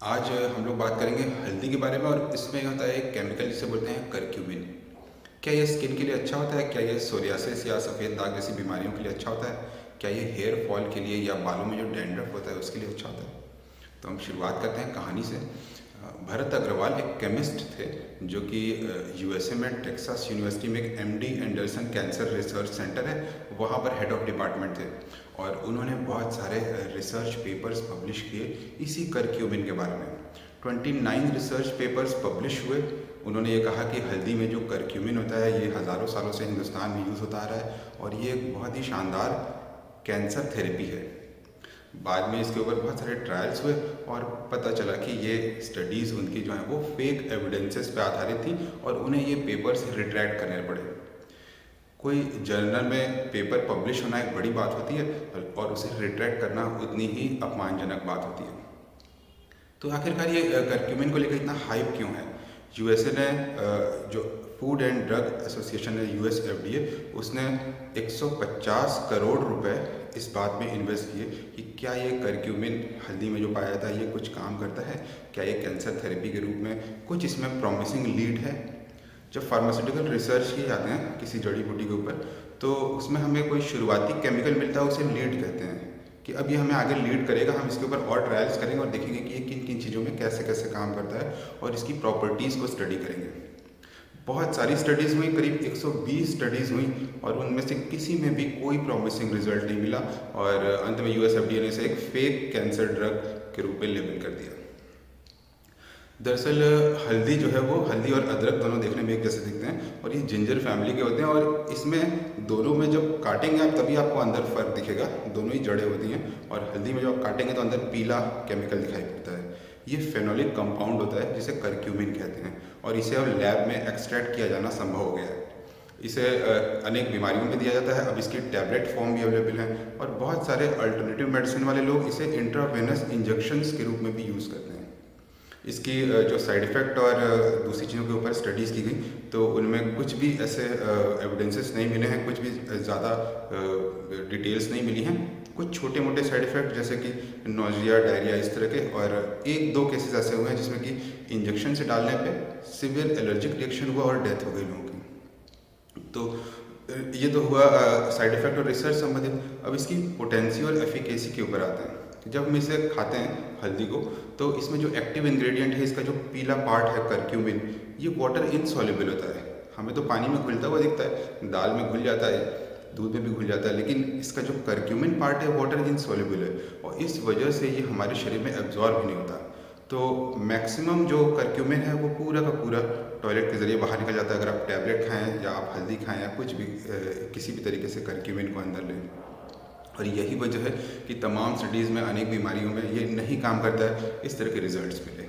आज हम लोग बात करेंगे हल्दी के बारे में और इसमें होता है एक केमिकल जिसे बोलते हैं करक्यूमिन। क्या ये स्किन के लिए अच्छा होता है? क्या ये सोरियासिस या सफ़ेद दाग जैसी बीमारियों के लिए अच्छा होता है? क्या ये हेयर फॉल के लिए या बालों में जो डैंड्रफ होता है उसके लिए अच्छा होता है? तो हम शुरुआत करते हैं कहानी से। भरत अग्रवाल एक केमिस्ट थे जो कि यूएसए में टेक्सास यूनिवर्सिटी में एक MD Anderson cancer research centre है, वहाँ पर हेड ऑफ डिपार्टमेंट थे। और उन्होंने बहुत सारे रिसर्च पेपर्स पब्लिश किए इसी करक्यूमिन के बारे में। 29 रिसर्च पेपर्स पब्लिश हुए। उन्होंने ये कहा कि हल्दी में जो करक्यूमिन होता है ये हज़ारों सालों से हिंदुस्तान में यूज़ होता आ रहा है और ये एक बहुत ही शानदार कैंसर थेरेपी है। बाद में इसके ऊपर बहुत सारे ट्रायल्स हुए और पता चला कि ये स्टडीज़ उनकी जो हैं वो फेक एविडेंसेस पे आधारित थी और उन्हें ये पेपर्स रिट्रैक्ट करने पड़े। कोई जर्नल में पेपर पब्लिश होना एक बड़ी बात होती है और उसे रिट्रैक्ट करना उतनी ही अपमानजनक बात होती है। तो आखिरकार ये करक्यूमिन को लेकर इतना हाइप क्यों है? यूएसए ने जो फूड एंड ड्रग एसोसिएशन है यूएसएफडीए, उसने 150 करोड़ रुपए इस बात में इन्वेस्ट किए कि क्या ये करक्यूमिन हल्दी में जो पाया जाता है ये कुछ काम करता है, क्या ये कैंसर थेरेपी के रूप में कुछ इसमें प्रॉमिसिंग लीड है। जब फार्मास्यूटिकल रिसर्च किए जाते हैं किसी जड़ी बूटी के ऊपर तो उसमें हमें कोई शुरुआती केमिकल मिलता है, उसे लीड कहते हैं कि अब ये हमें आगे लीड करेगा, हम इसके ऊपर और ट्रायल्स करेंगे और देखेंगे कि ये किन किन चीज़ों में कैसे कैसे काम करता है और इसकी प्रॉपर्टीज़ को स्टडी करेंगे। बहुत सारी स्टडीज़ हुई, करीब 120 स्टडीज़ हुई और उनमें से किसी में भी कोई प्रॉमिसिंग रिजल्ट नहीं मिला और अंत में यूएसएफडीए ने इसे एक फेक कैंसर ड्रग के रूप में लेबल कर दिया। दरअसल हल्दी जो है वो हल्दी और अदरक दोनों देखने में एक जैसे दिखते हैं और ये जिंजर फैमिली के होते हैं और इसमें दोनों में जब काटेंगे आप तभी आपको अंदर फ़र्क दिखेगा, दोनों ही जड़ें होती हैं। और हल्दी में जब आप काटेंगे तो अंदर पीला केमिकल दिखाई पड़ता है। ये फेनोलिक कंपाउंड होता है जिसे करक्यूमिन कहते हैं और इसे अब लैब में एक्सट्रैक्ट किया जाना संभव हो गया है। इसे अनेक बीमारियों में दिया जाता है, अब इसकी टैबलेट फॉर्म भी अवेलेबल है और बहुत सारे अल्टरनेटिव मेडिसिन वाले लोग इसे इंट्रावेनस इंजेक्शंस के रूप में भी यूज़ करते हैं। इसकी जो साइड इफ़ेक्ट और दूसरी चीज़ों के ऊपर स्टडीज़ की गई तो उनमें कुछ भी ऐसे एविडेंसेस नहीं मिले हैं, कुछ भी ज़्यादा डिटेल्स नहीं मिली हैं। कुछ छोटे मोटे साइड इफ़ेक्ट जैसे कि नोजिया, डायरिया इस तरह के, और एक दो केसेस ऐसे हुए हैं जिसमें कि इंजेक्शन से डालने पे सिवियर एलर्जिक रिएक्शन हुआ और डेथ हो गई लोगों की। तो ये तो हुआ साइड इफ़ेक्ट और रिसर्च संबंधित। अब इसकी पोटेंसी और एफिकेसी के ऊपर आते हैं। जब हम इसे खाते हैं हल्दी को तो इसमें जो एक्टिव इंग्रेडिएंट है, इसका जो पीला पार्ट है करक्यूमिन, ये वाटर इनसॉल्युबल होता है। हमें तो पानी में घुलता हुआ दिखता है, दाल में घुल जाता है, दूध में भी घुल जाता है, लेकिन इसका जो करक्यूमिन पार्ट है वाटर इनसॉल्युबल है और इस वजह से ये हमारे शरीर में एब्जॉर्ब ही नहीं होता। तो मैक्सिमम जो करक्यूमिन है वो पूरा का पूरा टॉयलेट के ज़रिए बाहर निकल जाता है। अगर आप टैबलेट खाएँ या आप हल्दी खाएँ या कुछ भी किसी भी तरीके से करक्यूमिन को अंदर लें। और यही वजह है कि तमाम स्टडीज़ में अनेक बीमारियों में ये नहीं काम करता है, इस तरह के रिजल्ट्स मिले।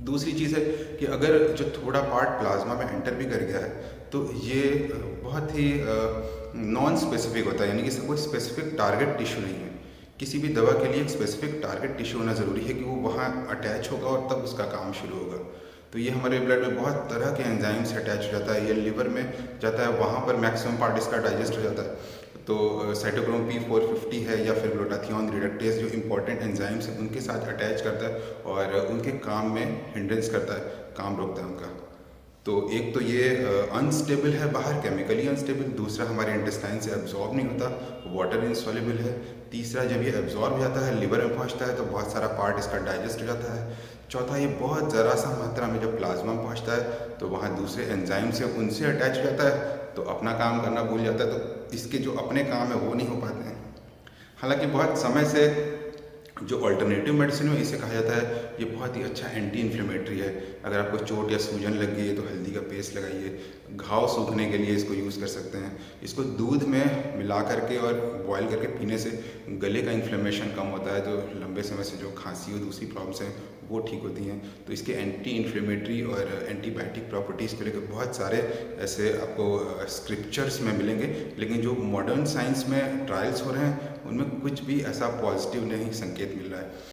दूसरी चीज़ है कि अगर जो थोड़ा पार्ट प्लाज्मा में एंटर भी कर गया है तो ये बहुत ही नॉन स्पेसिफिक होता है, यानी कि इसका कोई स्पेसिफिक टारगेट टिश्यू नहीं है। किसी भी दवा के लिए एक स्पेसिफिक टारगेट टिश्यू होना ज़रूरी है कि वो वहाँ अटैच होगा और तब उसका काम शुरू होगा। तो ये हमारे ब्लड में बहुत तरह के एंजाइम से अटैच हो जाता है, ये लिवर में जाता है, वहाँ पर मैक्सिमम पार्ट इसका डाइजेस्ट हो जाता है। तो साइटोक्रोम P450 है या फिर ग्लूटाथियोन रिडक्टेज जो इंपॉर्टेंट एंजाइम्स हैं उनके साथ अटैच करता है और उनके काम में हिंड्रेंस करता है, काम रोकता है उनका। तो एक तो ये अनस्टेबल है, बाहर केमिकली अनस्टेबल। दूसरा हमारे इंटेस्टाइन से एब्जॉर्ब नहीं होता, वाटर इनसॉल्युबल है। तीसरा जब ये एब्जॉर्ब हो जाता है लिवर में पहुंचता है तो बहुत सारा पार्ट इसका डाइजेस्ट हो जाता है। चौथा, ये बहुत ज़रा सा मात्रा में जब प्लाज्मा में पहुंचता है तो वहाँ दूसरे एंजाइम से उनसे अटैच हो जाता है तो अपना काम करना भूल जाता है, तो इसके जो अपने काम है वो नहीं हो पाते हैं। हालांकि बहुत समय से जो अल्टरनेटिव मेडिसिन में इसे कहा जाता है ये बहुत ही अच्छा एंटी इन्फ्लेमेटरी है। अगर आपको चोट या सूजन लग गई है तो हल्दी का पेस्ट लगाइए। घाव सूखने के लिए इसको यूज़ कर सकते हैं। इसको दूध में मिला करके और बॉयल करके पीने से गले का इन्फ्लेमेशन कम होता है, तो लंबे समय से जो खांसी और दूसरी प्रॉब्लम्स हैं वो ठीक होती हैं। तो इसके एंटी इन्फ्लेमेटरी और एंटीबायोटिक प्रॉपर्टीज़ को लेकर बहुत सारे ऐसे आपको स्क्रिप्चर्स में मिलेंगे, लेकिन जो मॉडर्न साइंस में ट्रायल्स हो रहे हैं उनमें कुछ भी ऐसा पॉजिटिव नहीं संकेत मिल रहा है।